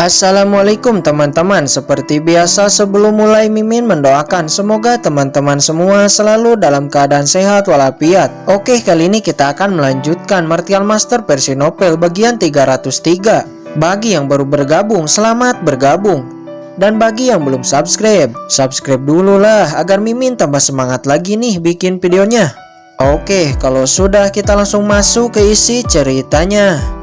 Assalamualaikum teman-teman. Seperti biasa sebelum mulai Mimin mendoakan semoga teman-teman semua selalu dalam keadaan sehat walafiat. Oke, kali ini kita akan melanjutkan Martial Master versi novel bagian 303. Bagi yang baru bergabung, selamat bergabung. Dan bagi yang belum subscribe dulu lah agar Mimin tambah semangat lagi nih bikin videonya. Oke, kalau sudah kita langsung masuk ke isi ceritanya.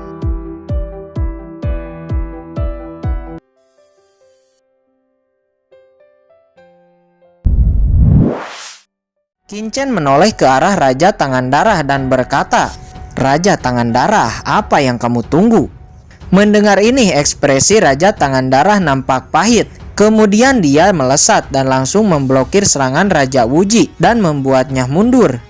Qin menoleh ke arah Raja Tangan Darah dan berkata, "Raja Tangan Darah, apa yang kamu tunggu?" Mendengar ini, ekspresi Raja Tangan Darah nampak pahit. Kemudian dia melesat dan langsung memblokir serangan Raja Wuji dan membuatnya mundur.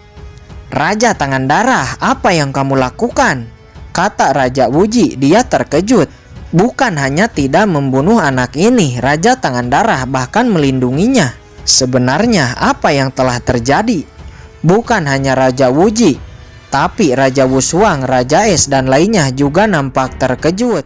"Raja Tangan Darah, apa yang kamu lakukan?" kata Raja Wuji. Dia terkejut. Bukan hanya tidak membunuh anak ini, Raja Tangan Darah bahkan melindunginya. Sebenarnya apa yang telah terjadi? Bukan hanya Raja Wuji, tapi Raja Wushuang, Raja Es, dan lainnya juga nampak terkejut.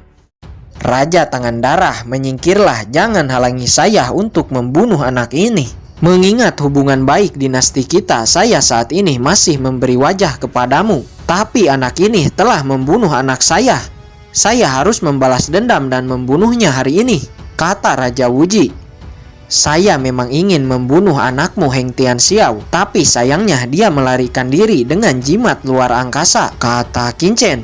"Raja Tangan Darah, menyingkirlah, jangan halangi saya untuk membunuh anak ini. Mengingat hubungan baik dinasti kita, saya saat ini masih memberi wajah kepadamu. Tapi anak ini telah membunuh anak saya. Saya harus membalas dendam dan membunuhnya hari ini," kata Raja Wuji. "Saya memang ingin membunuh anakmu Heng Tianxiao, tapi sayangnya dia melarikan diri dengan jimat luar angkasa," kata Qin.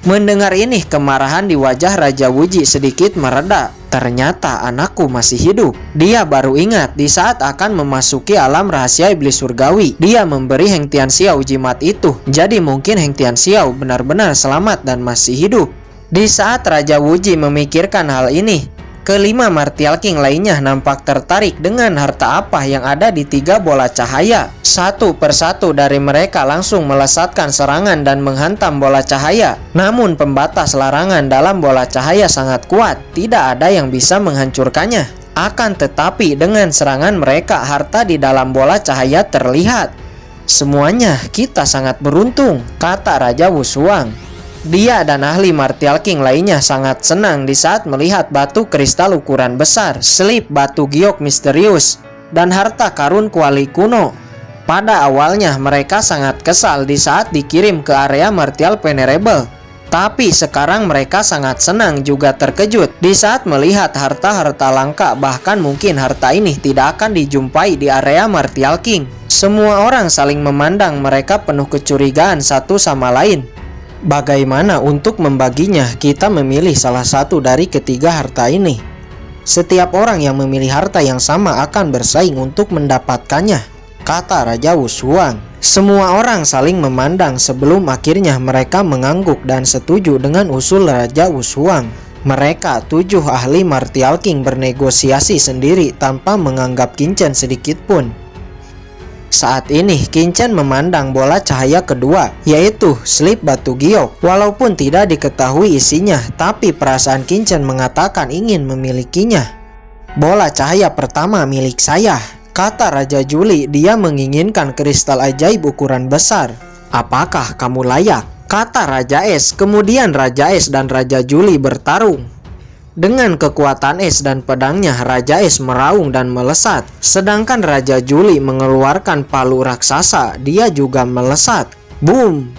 Mendengar ini, kemarahan di wajah Raja Wuji sedikit mereda. Ternyata anakku masih hidup. Dia baru ingat di saat akan memasuki alam rahasia iblis surgawi, dia memberi Heng Tianxiao jimat itu. Jadi mungkin Heng Tianxiao benar-benar selamat dan masih hidup. Di saat Raja Wuji memikirkan hal ini, kelima Martial King lainnya nampak tertarik dengan harta apa yang ada di 3 bola cahaya. Satu persatu dari mereka langsung melesatkan serangan dan menghantam bola cahaya. Namun pembatas larangan dalam bola cahaya sangat kuat, tidak ada yang bisa menghancurkannya. Akan tetapi dengan serangan mereka, harta di dalam bola cahaya terlihat. "Semuanya kita sangat beruntung," kata Raja Wushuang. Dia dan ahli Martial King lainnya sangat senang di saat melihat batu kristal ukuran besar, slip batu giok misterius, dan harta karun kuali kuno. Pada awalnya mereka sangat kesal di saat dikirim ke area Martial Venerable. Tapi sekarang mereka sangat senang juga terkejut di saat melihat harta-harta langka, bahkan mungkin harta ini tidak akan dijumpai di area Martial King. Semua orang saling memandang mereka penuh kecurigaan satu sama lain. Bagaimana untuk membaginya? Kita memilih salah satu dari ketiga harta ini. Setiap orang yang memilih harta yang sama akan bersaing untuk mendapatkannya, kata Raja Wushuang. Semua orang saling memandang sebelum akhirnya mereka mengangguk dan setuju dengan usul Raja Wushuang. Mereka 7 ahli Martial King bernegosiasi sendiri tanpa menganggap Qin sedikit pun. Saat ini Qin memandang bola cahaya kedua, yaitu slip batu giok. Walaupun tidak diketahui isinya, tapi perasaan Qin mengatakan ingin memilikinya. "Bola cahaya pertama milik saya," kata Raja Juli. Dia menginginkan kristal ajaib ukuran besar. "Apakah kamu layak?" kata Raja Es. Kemudian Raja Es dan Raja Juli bertarung. Dengan kekuatan es dan pedangnya, Raja Es meraung dan melesat. Sedangkan Raja Juli mengeluarkan palu raksasa, dia juga melesat. Boom!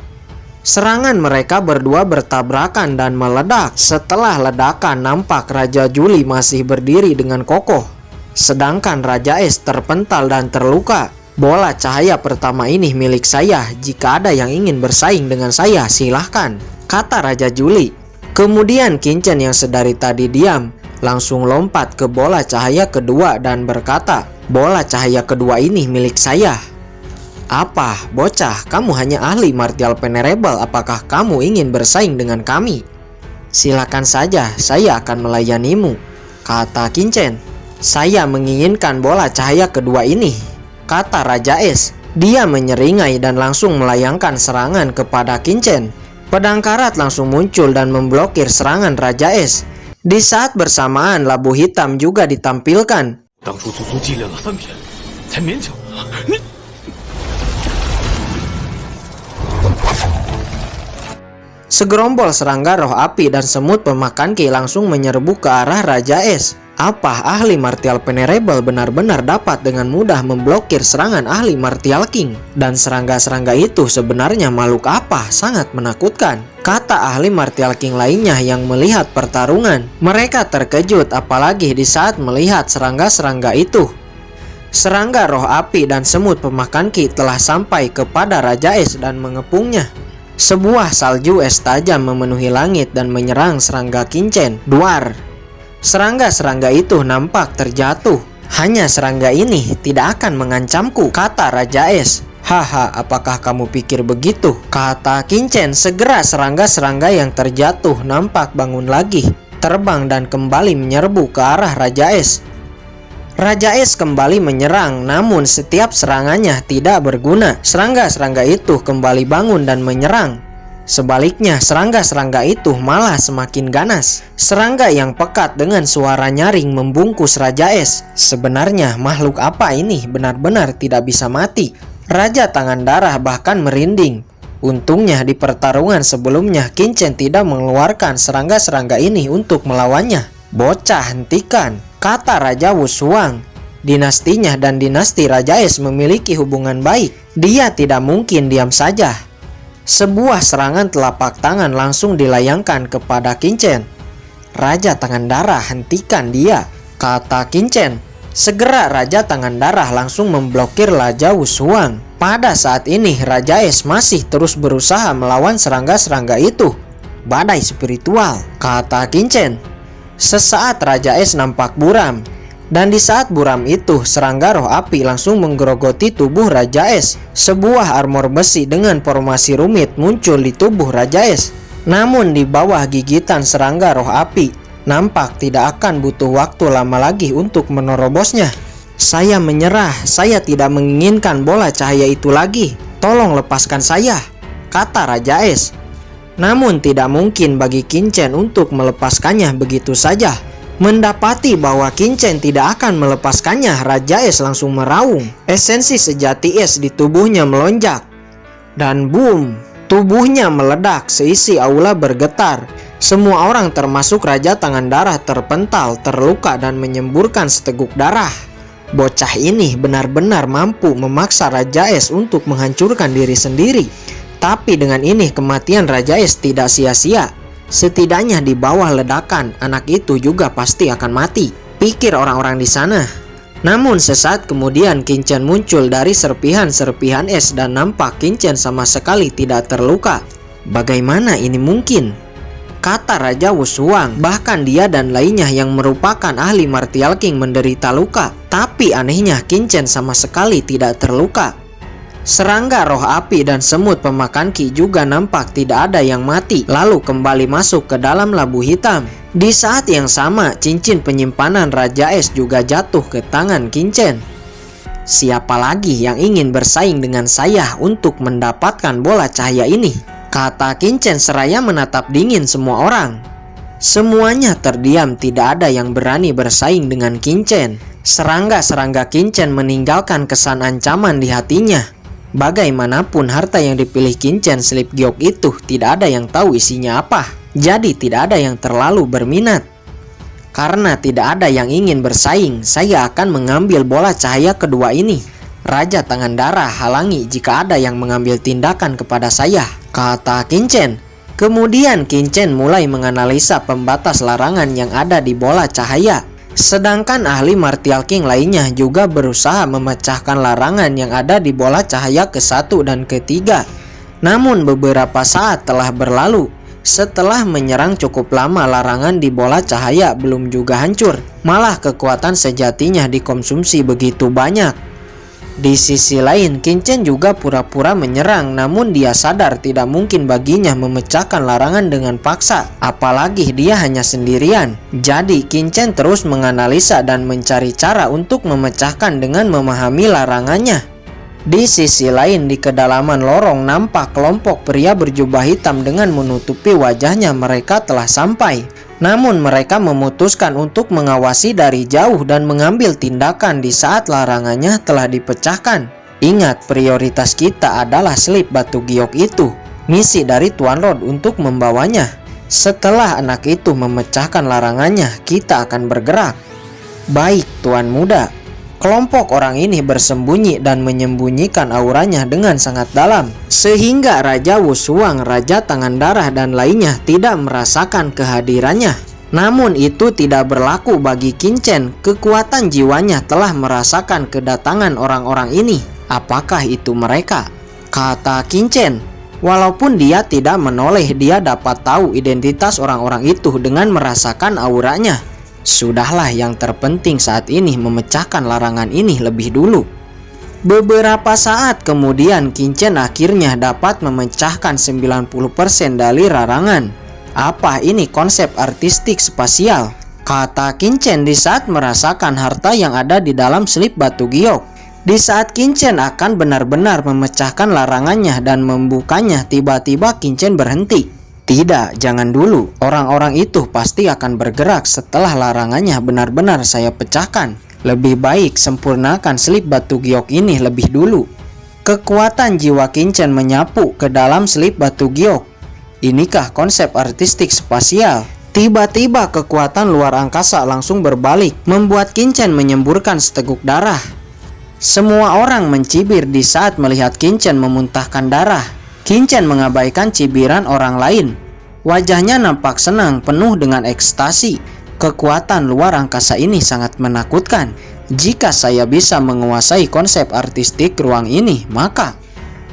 Serangan mereka berdua bertabrakan dan meledak. Setelah ledakan, nampak Raja Juli masih berdiri dengan kokoh. Sedangkan Raja Es terpental dan terluka. "Bola cahaya pertama ini milik saya. Jika ada yang ingin bersaing dengan saya, silahkan," kata Raja Juli. Kemudian Qin yang sedari tadi diam langsung lompat ke bola cahaya kedua dan berkata, "Bola cahaya kedua ini milik saya." "Apa, bocah, kamu hanya ahli Martial Venerable. Apakah kamu ingin bersaing dengan kami?" "Silakan saja, saya akan melayanimu," kata Qin. "Saya menginginkan bola cahaya kedua ini," kata Raja Es. Dia menyeringai dan langsung melayangkan serangan kepada Qin. Pedang karat langsung muncul dan memblokir serangan Raja Es. Di saat bersamaan, labu hitam juga ditampilkan. Segerombol serangga roh api dan semut pemakan ki langsung menyerbu ke arah Raja Es. Apa ahli Martial Venerable benar-benar dapat dengan mudah memblokir serangan ahli Martial King? Dan serangga-serangga itu sebenarnya makhluk apa? Sangat menakutkan, kata ahli Martial King lainnya yang melihat pertarungan. Mereka terkejut apalagi di saat melihat serangga-serangga itu. Serangga roh api dan semut pemakan ki telah sampai kepada Raja Es dan mengepungnya. Sebuah salju es tajam memenuhi langit dan menyerang serangga kincen, Duar. Serangga-serangga itu nampak terjatuh. Hanya serangga ini tidak akan mengancamku, kata Raja Es. Haha, apakah kamu pikir begitu? Kata kincen. Segera serangga-serangga yang terjatuh nampak bangun lagi, terbang dan kembali menyerbu ke arah Raja Es. Raja Es kembali menyerang, namun setiap serangannya tidak berguna. Serangga-serangga itu kembali bangun dan menyerang. Sebaliknya, serangga-serangga itu malah semakin ganas. Serangga yang pekat dengan suara nyaring membungkus Raja Es. Sebenarnya makhluk apa ini? Benar-benar tidak bisa mati. Raja Tangan Darah bahkan merinding. Untungnya di pertarungan sebelumnya Kincen tidak mengeluarkan serangga-serangga ini untuk melawannya. Bocah, hentikan, kata Raja Wushuang. Dinastinya dan dinasti Raja Es memiliki hubungan baik. Dia tidak mungkin diam saja. Sebuah serangan telapak tangan langsung dilayangkan kepada Kincen. Raja Tangan Darah, hentikan dia, kata Kincen. Segera Raja Tangan Darah langsung memblokir Raja Wushuang. Pada saat ini Raja Es masih terus berusaha melawan serangga-serangga itu. Badai spiritual, kata Kincen. Sesaat Raja Es nampak buram. Dan di saat buram itu, serangga roh api langsung menggerogoti tubuh Raja Es. Sebuah armor besi dengan formasi rumit muncul di tubuh Raja Es. Namun di bawah gigitan serangga roh api, nampak tidak akan butuh waktu lama lagi untuk menerobosnya. Saya menyerah, saya tidak menginginkan bola cahaya itu lagi. Tolong lepaskan saya, kata Raja Es. Namun tidak mungkin bagi Kincen untuk melepaskannya begitu saja. Mendapati bahwa Kincen tidak akan melepaskannya, Raja Es langsung meraung. Esensi sejati es di tubuhnya melonjak. Dan boom, tubuhnya meledak, seisi aula bergetar. Semua orang termasuk Raja Tangan Darah terpental, terluka dan menyemburkan seteguk darah. Bocah ini benar-benar mampu memaksa Raja Es untuk menghancurkan diri sendiri. Tapi dengan ini kematian Raja Es tidak sia-sia. Setidaknya di bawah ledakan, anak itu juga pasti akan mati, pikir orang-orang di sana. Namun sesaat kemudian Kincen muncul dari serpihan-serpihan es dan nampak Kincen sama sekali tidak terluka. Bagaimana ini mungkin? Kata Raja Wushuang. Bahkan dia dan lainnya yang merupakan ahli Martial King menderita luka. Tapi anehnya Kincen sama sekali tidak terluka. Serangga roh api dan semut pemakan ki juga nampak tidak ada yang mati, lalu kembali masuk ke dalam labu hitam. Di saat yang sama, cincin penyimpanan Raja Es juga jatuh ke tangan Kincen. Siapa lagi yang ingin bersaing dengan saya untuk mendapatkan bola cahaya ini? Kata Kincen seraya menatap dingin semua orang. Semuanya terdiam, tidak ada yang berani bersaing dengan Kincen. Serangga-serangga Kincen meninggalkan kesan ancaman di hatinya. Bagaimanapun harta yang dipilih Kincen Sleep Giok itu tidak ada yang tahu isinya apa. Jadi tidak ada yang terlalu berminat. Karena tidak ada yang ingin bersaing, saya akan mengambil bola cahaya kedua ini. Raja Tangan Darah, halangi jika ada yang mengambil tindakan kepada saya, kata Kincen. Kemudian Kincen mulai menganalisa pembatas larangan yang ada di bola cahaya. Sedangkan ahli Martial King lainnya juga berusaha memecahkan larangan yang ada di bola cahaya ke-1 dan ke-3. Namun beberapa saat telah berlalu. Setelah menyerang cukup lama, larangan di bola cahaya belum juga hancur. Malah kekuatan sejatinya dikonsumsi begitu banyak. Di sisi lain, Kincen juga pura-pura menyerang, namun dia sadar tidak mungkin baginya memecahkan larangan dengan paksa, apalagi dia hanya sendirian. Jadi, Kincen terus menganalisa dan mencari cara untuk memecahkan dengan memahami larangannya. Di sisi lain, di kedalaman lorong nampak kelompok pria berjubah hitam dengan menutupi wajahnya. Mereka telah sampai. Namun mereka memutuskan untuk mengawasi dari jauh dan mengambil tindakan di saat larangannya telah dipecahkan. Ingat, prioritas kita adalah slip batu giok itu. Misi dari Tuan Rod untuk membawanya. Setelah anak itu memecahkan larangannya, kita akan bergerak. Baik, Tuan Muda. Kelompok orang ini bersembunyi dan menyembunyikan auranya dengan sangat dalam, sehingga Raja Wushuang, Raja Tangan Darah, dan lainnya tidak merasakan kehadirannya. Namun itu tidak berlaku bagi Qin-Chen. Kekuatan jiwanya telah merasakan kedatangan orang-orang ini. Apakah itu mereka? Kata Qin-Chen. Walaupun dia tidak menoleh, dia dapat tahu identitas orang-orang itu dengan merasakan auranya. Sudahlah, yang terpenting saat ini memecahkan larangan ini lebih dulu. Beberapa saat kemudian Qin-Chen akhirnya dapat memecahkan 90% dari larangan. Apa ini konsep artistik spasial? Kata Qin-Chen di saat merasakan harta yang ada di dalam selip batu giok. Di saat Qin-Chen akan benar-benar memecahkan larangannya dan membukanya, tiba-tiba Qin-Chen berhenti. Tidak, jangan dulu. Orang-orang itu pasti akan bergerak setelah larangannya benar-benar saya pecahkan. Lebih baik sempurnakan selip batu giok ini lebih dulu. Kekuatan jiwa Qin-Chen menyapu ke dalam selip batu giok. Inikah konsep artistik spasial? Tiba-tiba kekuatan luar angkasa langsung berbalik, membuat Qin-Chen menyemburkan seteguk darah. Semua orang mencibir di saat melihat Qin-Chen memuntahkan darah. Qin-Chen mengabaikan cibiran orang lain. Wajahnya nampak senang, penuh dengan ekstasi. Kekuatan luar angkasa ini sangat menakutkan. Jika saya bisa menguasai konsep artistik ruang ini, maka...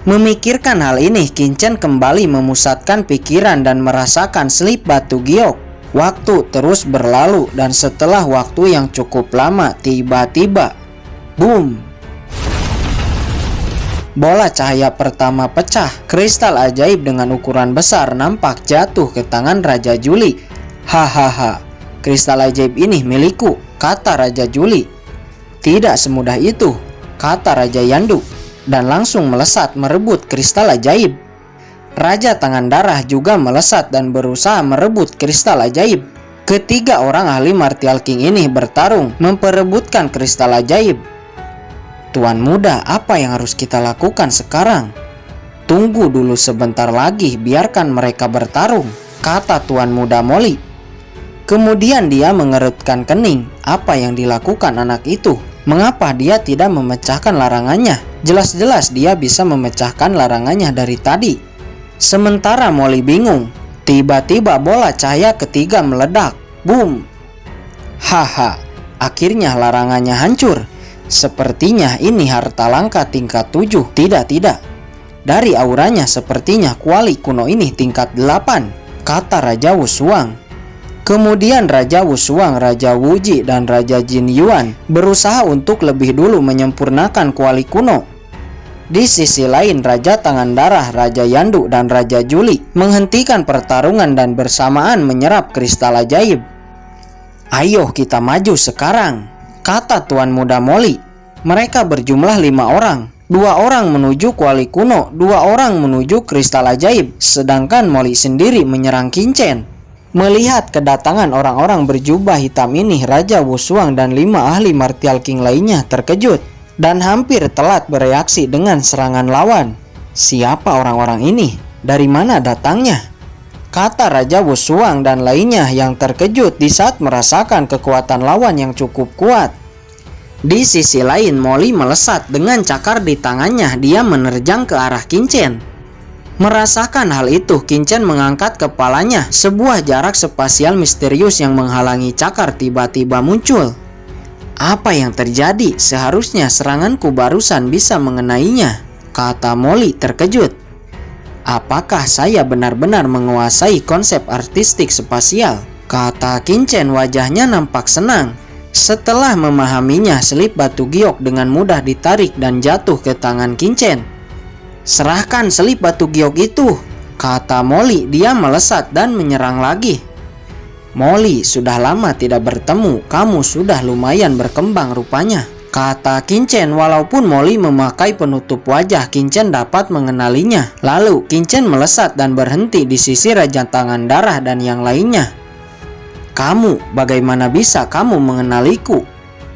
Memikirkan hal ini, Qin-Chen kembali memusatkan pikiran dan merasakan selip batu giok. Waktu terus berlalu dan setelah waktu yang cukup lama, tiba-tiba, boom! Bola cahaya pertama pecah. Kristal ajaib dengan ukuran besar nampak jatuh ke tangan Raja Juli. Hahaha, kristal ajaib ini milikku, kata Raja Juli. Tidak semudah itu, kata Raja Yandu, dan langsung melesat merebut kristal ajaib. Raja Tangan Darah juga melesat dan berusaha merebut kristal ajaib. Ketiga orang ahli Martial King ini bertarung memperebutkan kristal ajaib. Tuan Muda, apa yang harus kita lakukan sekarang? Tunggu dulu sebentar lagi, biarkan mereka bertarung, kata Tuan Muda Molly. Kemudian dia mengerutkan kening. Apa yang dilakukan anak itu? Mengapa dia tidak memecahkan larangannya? Jelas-jelas dia bisa memecahkan larangannya dari tadi. Sementara Molly bingung. Tiba-tiba bola cahaya ketiga meledak. Boom! Haha, akhirnya larangannya hancur. Sepertinya ini harta langka tingkat 7. Tidak. Dari auranya sepertinya kuali kuno ini tingkat 8, kata Raja Wushuang. Kemudian Raja Wushuang, Raja Wuji, dan Raja Jin Yuan berusaha untuk lebih dulu menyempurnakan kuali kuno. Di sisi lain, Raja Tangan Darah, Raja Yandu, dan Raja Juli menghentikan pertarungan dan bersamaan menyerap kristal ajaib. Ayo kita maju sekarang, kata Tuan Muda Molly. Mereka berjumlah 5 orang. 2 orang menuju kuali kuno, 2 orang menuju kristal ajaib, sedangkan Molly sendiri menyerang Qin-Chen. Melihat kedatangan orang-orang berjubah hitam ini, Raja Wushuang dan 5 ahli Martial King lainnya terkejut dan hampir telat bereaksi dengan serangan lawan. Siapa orang-orang ini? Dari mana datangnya? Kata Raja Wushuang dan lainnya yang terkejut di saat merasakan kekuatan lawan yang cukup kuat. Di sisi lain, Molly melesat dengan cakar di tangannya. Dia menerjang ke arah Qin-Chen. Merasakan hal itu, Qin-Chen mengangkat kepalanya. Sebuah jarak spasial misterius yang menghalangi cakar tiba-tiba muncul. Apa yang terjadi? Seharusnya seranganku barusan bisa mengenainya, kata Molly terkejut. Apakah saya benar-benar menguasai konsep artistik spasial? Kata Qin-Chen, wajahnya nampak senang. Setelah memahaminya, selip batu giok dengan mudah ditarik dan jatuh ke tangan Qin-Chen. Serahkan selip batu giok itu, kata Molly. Dia melesat dan menyerang lagi. Molly, sudah lama tidak bertemu, kamu sudah lumayan berkembang rupanya, kata Qin-Chen. Walaupun Molly memakai penutup wajah, Qin-Chen dapat mengenalinya. Lalu Qin-Chen melesat dan berhenti di sisi Raja Tangan Darah dan yang lainnya. Kamu, bagaimana bisa kamu mengenaliku?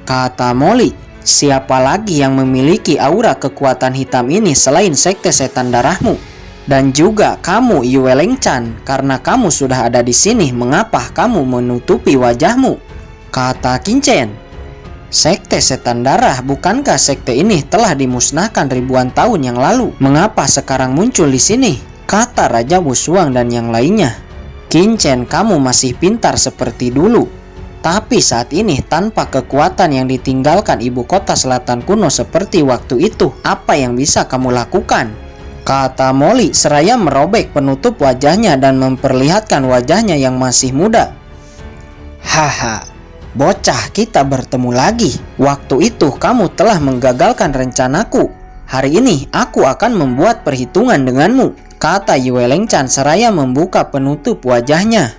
Kata Molly. Siapa lagi yang memiliki aura kekuatan hitam ini selain sekte setan darahmu? Dan juga kamu Yue Lengchan, karena kamu sudah ada di sini, mengapa kamu menutupi wajahmu? Kata Qin Chen. Sekte setan darah, bukankah sekte ini telah dimusnahkan ribuan tahun yang lalu? Mengapa sekarang muncul di sini? Kata Raja Wushuang dan yang lainnya. Qin Chen, kamu masih pintar seperti dulu. Tapi saat ini tanpa kekuatan yang ditinggalkan ibu kota selatan kuno seperti waktu itu, apa yang bisa kamu lakukan? Kata Molly seraya merobek penutup wajahnya dan memperlihatkan wajahnya yang masih muda. Haha, bocah, kita bertemu lagi. Waktu itu kamu telah menggagalkan rencanaku. Hari ini aku akan membuat perhitungan denganmu, kata Yue Lengchan seraya membuka penutup wajahnya.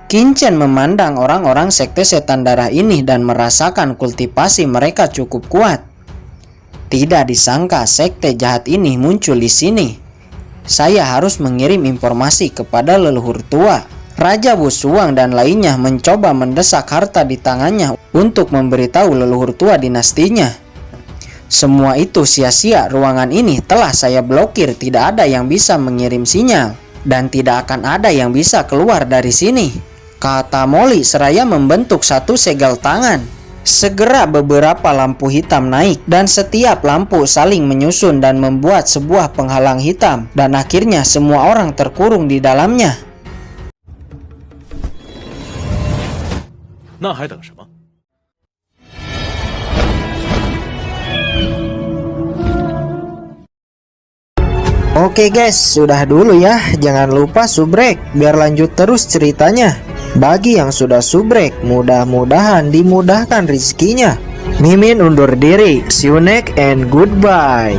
Qin Chen memandang orang-orang sekte setan darah ini dan merasakan kultivasi mereka cukup kuat. Tidak disangka sekte jahat ini muncul di sini. Saya harus mengirim informasi kepada leluhur tua. Raja Wushuang dan lainnya mencoba mendesak harta di tangannya untuk memberitahu leluhur tua dinastinya. Semua itu sia-sia, ruangan ini telah saya blokir, tidak ada yang bisa mengirim sinyal. Dan tidak akan ada yang bisa keluar dari sini, kata Molly seraya membentuk satu segel tangan. Segera beberapa lampu hitam naik dan setiap lampu saling menyusun dan membuat sebuah penghalang hitam, dan akhirnya semua orang terkurung di dalamnya. Oke guys, sudah dulu ya. Jangan lupa subrek biar lanjut terus ceritanya. Bagi yang sudah subrek, mudah-mudahan dimudahkan rezekinya. Mimin undur diri. See you next and goodbye.